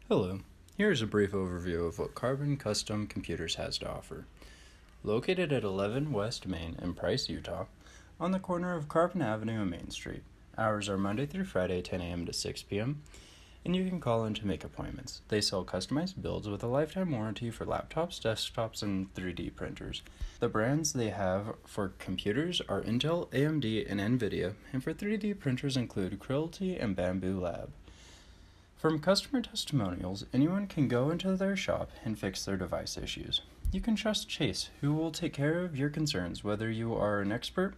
Hello, here's a brief overview of what Carbon Custom Computers has to offer. Located at 11 West Main in Price, Utah, on the corner of Carbon Avenue and Main Street. Hours are Monday through Friday, 10 a.m. to 6 p.m., and you can call in to make appointments. They sell customized builds with a lifetime warranty for laptops, desktops, and 3D printers. The brands they have for computers are Intel, AMD, and NVIDIA, and for 3D printers include Creality and Bamboo Lab. From customer testimonials, anyone can go into their shop and fix their device issues. You can trust Chase, who will take care of your concerns. Whether you are an expert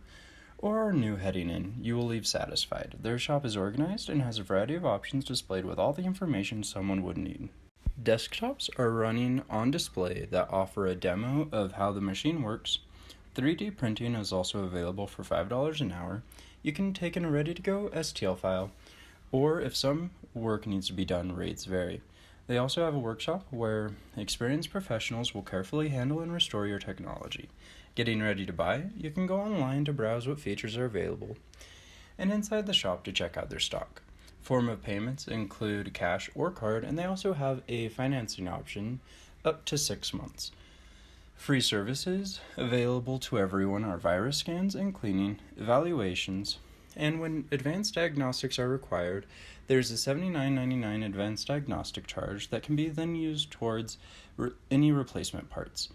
or are new heading in, you will leave satisfied. Their shop is organized and has a variety of options displayed with all the information someone would need. Desktops are running on display that offer a demo of how the machine works. 3D printing is also available for $5 an hour. You can take in a ready-to-go STL file, or if some work needs to be done, rates vary. They also have a workshop where experienced professionals will carefully handle and restore your technology. Getting ready to buy, you can go online to browse what features are available, and inside the shop to check out their stock. Form of payments include cash or card, and they also have a financing option up to 6 months. Free services available to everyone are virus scans and cleaning, evaluations, and when advanced diagnostics are required, there's a $79.99 advanced diagnostic charge that can be then used towards any replacement parts.